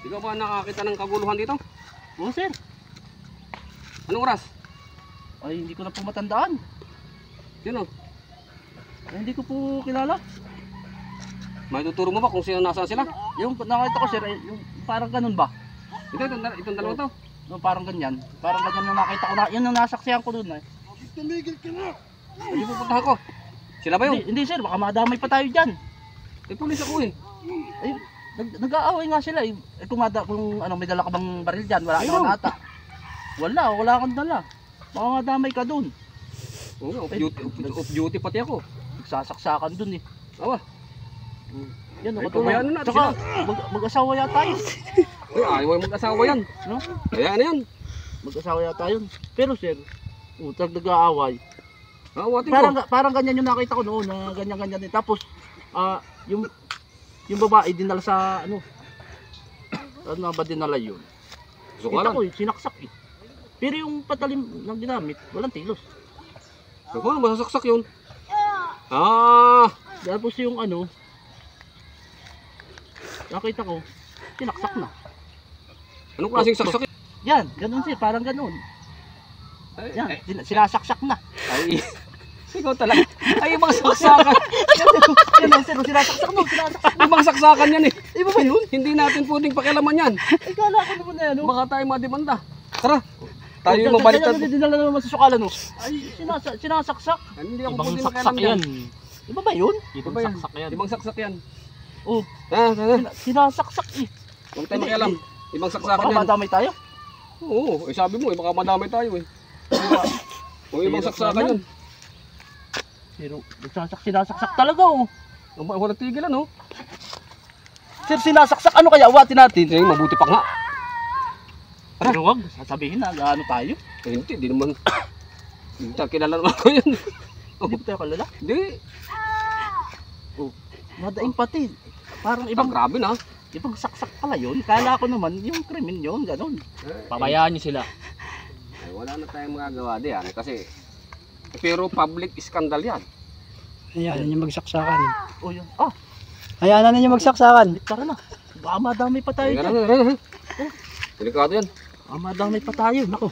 Ikaw ba nakakita ng kaguluhan dito? Oo sir. Anong oras? Ay hindi ko na po matandaan. Sino? Ay, hindi ko po kilala. May tuturo mo ba kung sino nasaan sila? Yung nakita ko sir, yung parang ganun ba? Itong dalawa to. Yung parang ganyan. Parang ganyan yung nakita ko na, yun yung nasaksihan ko dun eh. Tumigil ka na. Hindi pupuntahan ko. Sila ba yun? Hindi sir, baka madamay pa tayo dyan. Eh, pulis ako eh. Ay, nag-aaway nga sila eh. Kung ano, may dala ka bang baril dyan, wala Ayun. naman ata. Wala kang dala. Baka madamay ka dun. Oo nga, off duty pati ako. Nagsasaksakan dun eh. Awa. Yan, Ay, katulad. pabayaan na natin Tsaka, mag-asawa yata yun. Ay, ayaw yung mag-asawa yan. No? Kaya ano yan? Mag-asawa yata yun. Pero sir, utang nag-aaway. Awatin ko. Parang ganyan yung nakita ko noon, na ganyan-ganyan din. Tapos, yung babae dinala sa, ano ba dinala yun? Kita Sukalan. ko eh, sinaksak eh. Pero yung patalim ng ginamit, walang tilos. Ano, masasaksak yun. Ah, Tapos yung ano, nakita ko, sinaksak na. anong klaseng saksak yun? Yan, ganun sir, parang ganun. Ay, Yan, sinasaksak na. ay, ikaw talaga. Ay, ibang saksakan. Yan sir, sinasaksak mo, sinasaksak. Ibang saksakan yan eh. Iba ba yun? Hindi natin pwedeng pakialaman yan. Ay, kala ko naman na yan, no? Baka tayo madimanda. Tara, tayo yung mabaliktad. Dinala naman sa sukalan, no? Ay, sinasaksak. Hindi ako Ibang pwedeng saksak pakialam yan. Iba ba yun? Ibang Iba yan. saksak yan. Ibang saksak yan. Oh, sinasaksak eh. Huwag tayo makialam. Ibang saksakan Baka yan. madamay tayo. Oo, eh sabi mo eh, baka madamay tayo eh. O ibang saksakan yan. Pero sinasaksak talaga oh. Walang tigil ano? Sir, sinasaksak ano kaya? Awatin natin. Eh, mabuti pa nga. Pero wag, sasabihin na gaano tayo. Eh, hindi naman. Hindi tayo kilala naman ako yan. Hindi ba tayo kalala? Hindi. Oh, madaing pati. Parang Ibang grabe na. ibang saksak pala yun. Kala ko naman yung krimen yun, ganun. Pabayaan nyo sila. Eh, wala na tayong magagawa diyan kasi pero public scandal yan. Hayaan niyo magsaksakan. Oh, yun. Hayaan na niyo magsaksakan. Tara na. Baka madamay pa tayo Teka dyan. lang. Delikado yan. Baka madamay pa tayo. Nako.